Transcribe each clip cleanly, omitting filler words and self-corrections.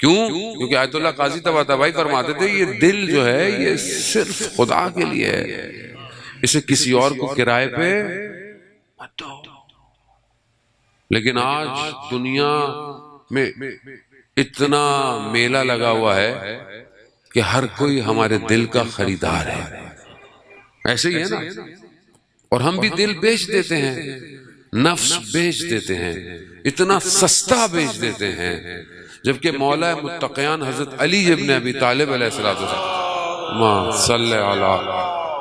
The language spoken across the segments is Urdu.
کیوں؟ کیونکہ آیت اللہ قاضی طباطبائی فرماتے تھے یہ دل جو ہے یہ صرف خدا کے لیے ہے، اسے کسی اور کو کرائے پہ مت دو۔ لیکن آج دنیا میں اتنا میلہ لگا ہوا ہے کہ ہر کوئی ہمارے دل کا خریدار ہے، ایسے ہی ہے نا؟ اور ہم بھی دل بیچ دیتے ہیں، نفس بیچ دیتے ہیں، اتنا سستا بیچ دیتے ہیں، جبکہ مولا متقیان حضرت علی ابن ابی طالب علیہ السلام ما صلی علی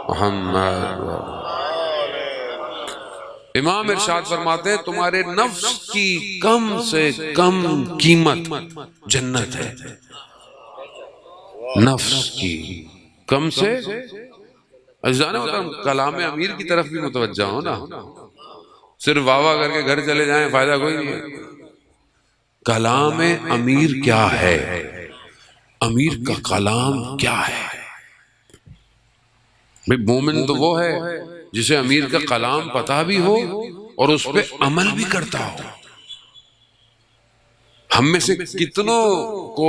محمد، امام ارشاد فرماتے ہیں تمہارے نفس کی کم سے کم قیمت جنت ہے، نفس کی کم سے، عزیزان محترم کلام امیر کی طرف بھی متوجہ ہو نا، صرف واہ واہ کر کے گھر چلے جائیں فائدہ کوئی نہیں ہے۔ کلام امیر کیا ہے؟ امیر کا کلام کیا ہے؟ مومن تو وہ ہے جسے امیر کا کلام پتہ بھی ہو اور اس پہ عمل بھی کرتا ہو۔ ہم میں سے کتنوں کو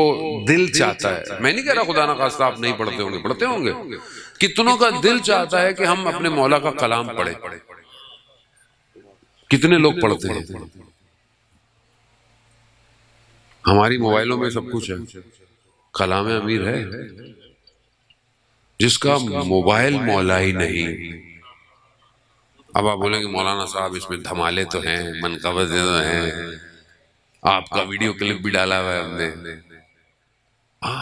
دل چاہتا ہے، میں نہیں کہہ رہا خدا نخواستہ آپ نہیں پڑھتے ہوں گے، پڑھتے ہوں گے، کتنوں کا دل چاہتا ہے کہ ہم اپنے مولا کا کلام پڑھیں؟ کتنے لوگ پڑھتے ہیں؟ ہماری موبائلوں میں سب کچھ ہے، کلام امیر ہے؟ جس کا موبائل مولا ہی نہیں۔ اب آپ بولیں گے مولانا صاحب اس میں دھمالے تو ہیں، منقبضیں تو ہیں، آپ کا ویڈیو کلپ بھی ڈالا ہوا ہے ہم نے۔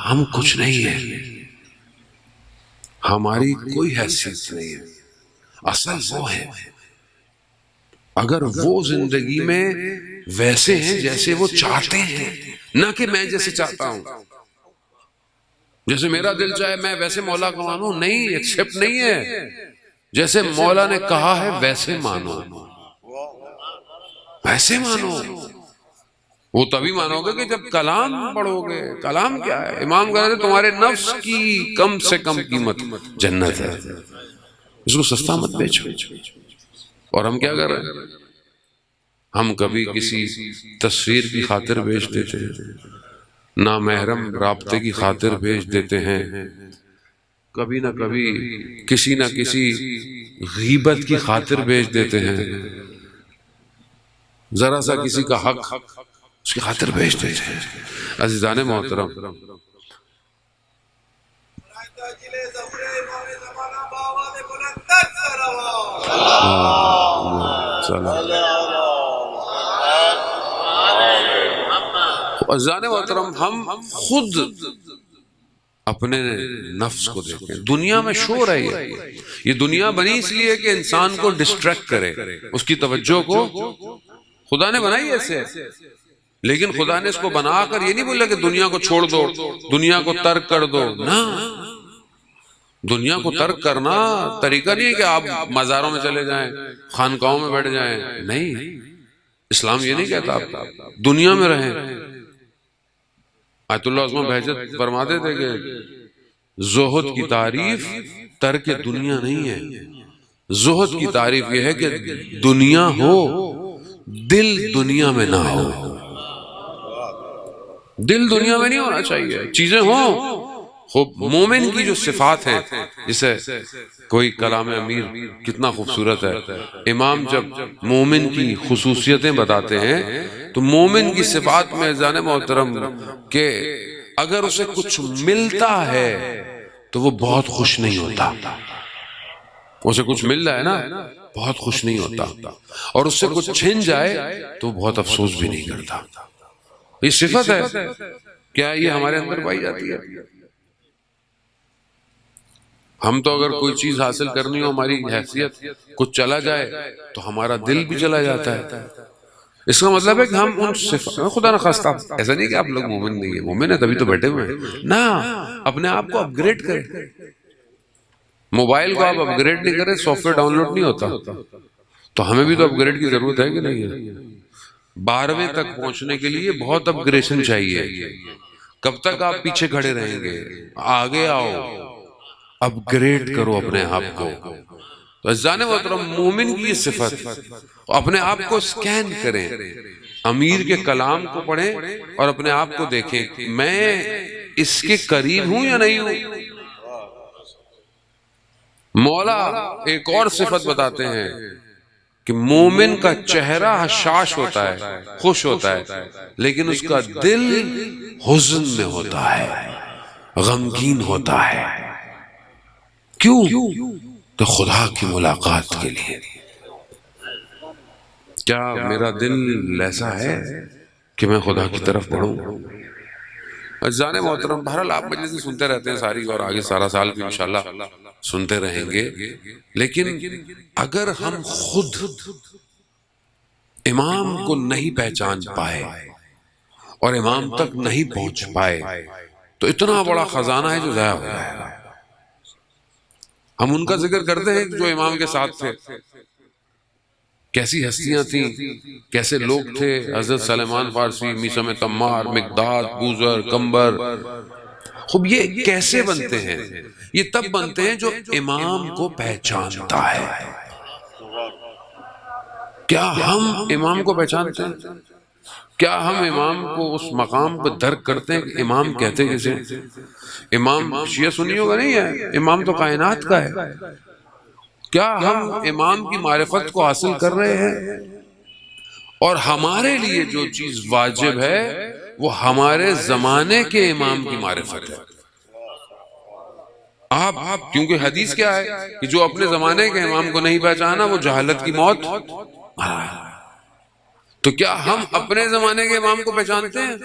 ہم کچھ نہیں ہیں، ہماری کوئی حیثیت نہیں ہے، اصل وہ ہے۔ اگر وہ زندگی میں ویسے ہیں جیسے وہ چاہتے ہیں، نہ کہ میں جیسے چاہتا ہوں، جیسے میرا دل چاہے میں ویسے مولا کو مانوں، نہیں، ایکسپٹ نہیں ہے۔ جیسے مولا نے کہا ہے ویسے مانو، ویسے مانو۔ وہ تبھی مانو گے کہ جب کلام پڑھو گے۔ کلام کیا ہے؟ امام کہہ رہے تمہارے نفس کی کم سے کم قیمت جنت ہے، اس کو سستا مت بیچو۔ اور ہم کیا کر رہے ہیں؟ ہم کبھی کسی تصویر کی خاطر بیچ دیتے ہیں، نامحرم رابطے کی خاطر بیچ دیتے ہیں، کبھی نہ کبھی کسی نہ کسی غیبت کی خاطر بیچ دیتے ہیں، ذرا سا کسی کا حق اس کی خاطر بیچ دیتے ہیں۔ عزیزان محترم، عزیزان محترم ہم خود اپنے نفس کو دیکھیں۔ دنیا میں شور ہے، یہ دنیا بنی اس لیے کہ انسان کو ڈسٹریکٹ کرے، اس کی توجہ کو، خدا نے بنائی ایسے، لیکن خدا نے اس کو بنا کر یہ نہیں بولا کہ دنیا کو چھوڑ دو، دنیا کو ترک کر دو، نہ، دنیا کو ترک کرنا طریقہ نہیں ہے کہ آپ مزاروں میں چلے جائیں، خانقاہوں میں بیٹھ جائیں، نہیں، اسلام یہ نہیں کہتا آپ دنیا میں رہیں۔ آیت اللہ عثمان بہجت فرماتے تھے کہ زہد کی تعریف ترک دنیا نہیں ہے، زہد کی تعریف یہ ہے کہ دنیا ہو، دل دنیا میں نہ ہو۔ دل دنیا میں نہیں ہونا چاہیے، چیزیں ہوں۔ خوب مومن کی جو صفات ہیں، جسے کوئی کلام امیر کتنا خوبصورت ہے، امام جب مومن کی خصوصیتیں بتاتے ہیں تو مومن کی صفات میں عزیزان محترم کہ اگر اسے کچھ ملتا ہے تو وہ بہت خوش نہیں ہوتا، اسے کچھ مل رہا ہے نا بہت خوش نہیں ہوتا، اور اس سے کچھ چھن جائے تو وہ بہت افسوس بھی نہیں کرتا۔ یہ صفت ہے، کیا یہ ہمارے اندر پائی جاتی ہے؟ ہم تو اگر کوئی چیز حاصل کرنی ہو، ہماری حیثیت کچھ چلا جائے تو ہمارا دل بھی چلا جاتا ہے۔ اس کا مطلب ہے کہ ہم ان صفات، خدا نخواستہ ایسا نہیں کہ آپ لوگ مومن نہیں ہیں، مومن ہے تبھی تو بیٹھے ہوئے ہیں، نہ، اپنے آپ کو اپ گریڈ کریں۔ موبائل کو آپ اپ گریڈ نہیں کریں سافٹ ویئر ڈاؤن لوڈ نہیں ہوتا، تو ہمیں بھی تو اپ گریڈ کی ضرورت ہے کہ نہیں ہے؟ 12ویں تک پہنچنے کے لیے بہت اپ گریڈیشن چاہیے۔ کب تک آپ پیچھے کھڑے رہیں گے؟ آگے آؤ، اپ گریڈ کرو اپنے آپ کو۔ تو عزیزان محترم مومن کی یہ صفت، اپنے آپ کو سکین کریں، امیر کے کلام کو پڑھیں اور اپنے آپ کو دیکھیں، میں اس کے قریب ہوں یا نہیں ہوں۔ مولا ایک اور صفت بتاتے ہیں کہ مومن کا چہرہ حشاش ہوتا ہے، خوش ہوتا ہے، لیکن اس کا دل حزن میں ہوتا ہے، غمگین ہوتا ہے۔ کیوں؟ کہ خدا کی ملاقات کے لیے۔ کیا میرا دل ایسا ہے کہ میں خدا کی طرف بڑھوں؟ عزیزان محترم، بہرحال آپ مجلسیں سنتے رہتے ہیں ساری، اور آگے سارا سال بھی انشاءاللہ سنتے رہیں گے، لیکن اگر ہم خود امام کو نہیں پہچان پائے اور امام تک نہیں پہنچ پائے تو اتنا بڑا خزانہ ہے جو ضائع ہو جائے گا۔ ہم ان کا ذکر کرتے ہیں جو امام کے ساتھ تھے، کیسی ہستیاں تھیں، کیسے لوگ تھے، حضرت سلیمان فارسی، میثم تمار، مقداد، بوذر، کمبر۔ خوب یہ کیسے بنتے ہیں؟ یہ تب بنتے ہیں جو امام کو پہچانتا ہے۔ کیا ہم امام کو پہچانتے ہیں؟ کیا ہم امام کو اس مقام پہ درک کرتے ہیں کہ امام کہتے کسے؟ امام شیعہ سنی ہوگا نہیں ہے، امام تو کائنات کا ہے۔ کیا ہم امام کی معرفت کو حاصل کر رہے ہیں؟ اور ہمارے لیے جو چیز واجب ہے وہ ہمارے زمانے کے امام کی معرفت ہے۔ آپ کیونکہ حدیث کیا ہے کہ جو اپنے زمانے کے امام کو نہیں پہچانا وہ جہالت کی موت مرا۔ تو کیا ہم اپنے زمانے کے امام کو پہچانتے ہیں؟